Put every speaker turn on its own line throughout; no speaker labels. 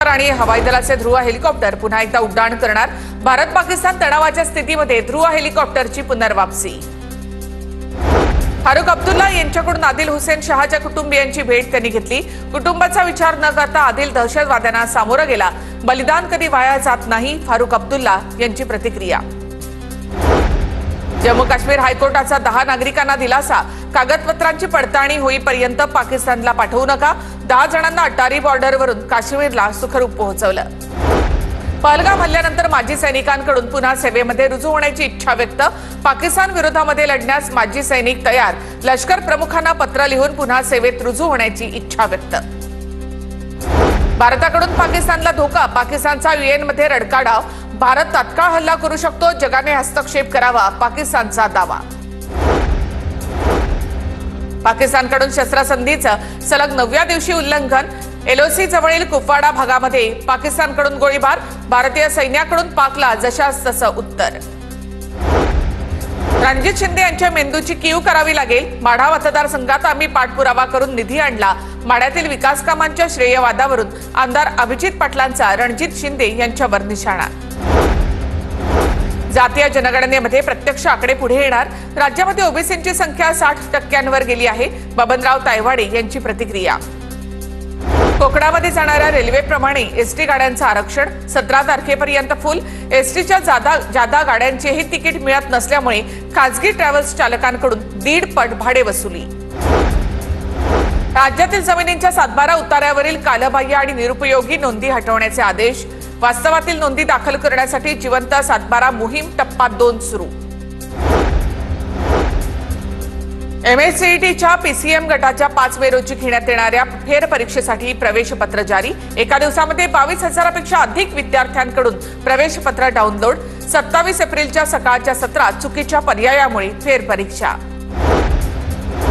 आणि हवाई दलाचे ध्रुव हेलिकॉप्टर पुन्हा एकदा उड्डाण करणार। भारत पाकिस्तान तणावाच्या स्थितीमध्ये ध्रुव हेलिकॉप्टरची पुनर्वापसी। फारुख अब्दुल्ला यांच्याकडून आदिल हुसेन शहाच्या कुटुंबियांची भेट त्यांनी घेतली। कुटुंबाचा विचार न करता आदिल दहशतवाद्यांना सामोरा गेला। बलिदान कधी वाया जात नाही, फारुख अब्दुल्ला यांची प्रतिक्रिया। जम्मू काश्मीर हायकोर्टाचा 10 नागरिकांना दिलासा। कागदपत्रांची पडताळणी होईपर्यंत पाकिस्तानला पाठवू नका। 10 जणांना अटारी बॉर्डरवरून काश्मीरला सुखरूप पोहोचवलं। पहलगाम हल्ल्यानंतर माजी सैनिकांकडून पुन्हा सेवेमध्ये रुजू होण्याची इच्छा व्यक्त। पाकिस्तान विरोधामध्ये लढण्यास माजी सैनिक तयार। लष्कर प्रमुखांना पत्र लिहून पुन्हा सेवेत रुजू होण्याची इच्छा व्यक्त। भारताकडून पाकिस्तानला धोका। पाकिस्तानचा यूएनमध्ये रडका डाव। भारत तात्काळ हल्ला करू शकतो, जगाने हस्तक्षेप करावा, पाकिस्तानचा दावा। पाकिस्तानकडून शस्त्रसंधीचं सलग 9व्या दिवशी उल्लंघन। एलओसी जवळील कुपवाडा भागामध्ये पाकिस्तानकडून गोळीबार। भारतीय सैन्याकडून पाकला जशास तसं उत्तर। रणजित शिंदे यांच्या मेंदूची कीव करावी लागेल। माढा मतदारसंघात आम्ही पाठपुरावा करून निधी आणला। माढ्यातील विकास कामांच्या श्रेयवादावरून आमदार अभिजित पाटलांचा रणजित शिंदे यांच्यावर निशाणा। जातीय जनगणनेमध्ये प्रत्यक्ष आकडे पुढे येणार। राज्यामध्ये ओबीसींची संख्या 60% गेली आहे। बबनराव तायवाडे यांची प्रतिक्रिया। कोकणामध्ये जाणाऱ्या रेल्वेप्रमाणे एसटी गाड्यांचं आरक्षण 17 तारखेपर्यंत फुल। एसटीच्या जादा गाड्यांचेही तिकीट मिळत नसल्यामुळे खासगी ट्रॅव्हल्स चालकांकडून 1.5 पट भाडे वसुली। राज्यातील जमिनींच्या 7/12 उतार्यावरील कालबाह्य आणि निरुपयोगी नोंदी हटवण्याचे आदेश। वास्तवातील नोंदी दाखल करण्यासाठी जिवंत 7/12 मोहीम टप्पा 2 सुरू। एमएससीईटीच्या पीसीएम गटाच्या 5 मे रोजी घेण्यात येणाऱ्या फेरपरीक्षेसाठी प्रवेशपत्र जारी। एका दिवसामध्ये 22,000पेक्षा अधिक विद्यार्थ्यांकडून प्रवेशपत्र डाउनलोड। 27 एप्रिलच्या सकाळच्या सत्रात चुकीच्या पर्यायामुळे फेरपरीक्षा।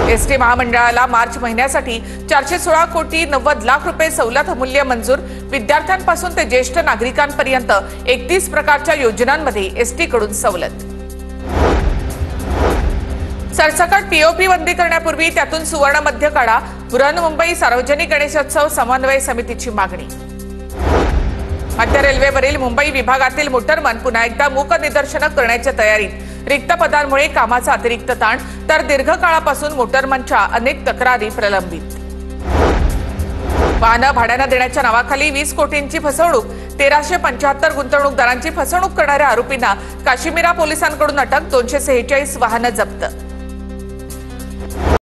एसटी महामंडळाला मार्च महिन्यासाठी 416 कोटी 90 लाख रुपये सवलत मूल्य मंजूर। विद्यार्थ्यांपासून ते ज्येष्ठ नागरिकांपर्यंत 31 प्रकारच्या योजनांमध्ये एसटीकडून सवलत। सरसकट पीओपी बंदी करण्यापूर्वी त्यातून सुवर्ण मध्य काढा। बृहन्मुंबई सार्वजनिक गणेशोत्सव समन्वय समितीची मागणी। मध्य रेल्वेवरील मुंबई विभागातील मोटरमन पुन्हा एकदा मूक निदर्शनं करण्याच्या तयारीत। रिक्त पदांमुळे कामाचा अतिरिक्त ताण, तर दीर्घकाळापासून मोटरमनच्या अनेक तक्रारी प्रलंबित। वाहनं भाड्यानं देण्याच्या नावाखाली 20 कोटींची फसवणूक। 1375 गुंतवणूकदारांची फसवणूक करणाऱ्या आरोपींना काश्मीरा पोलिसांकडून अटक। 246 वाहनं जप्त।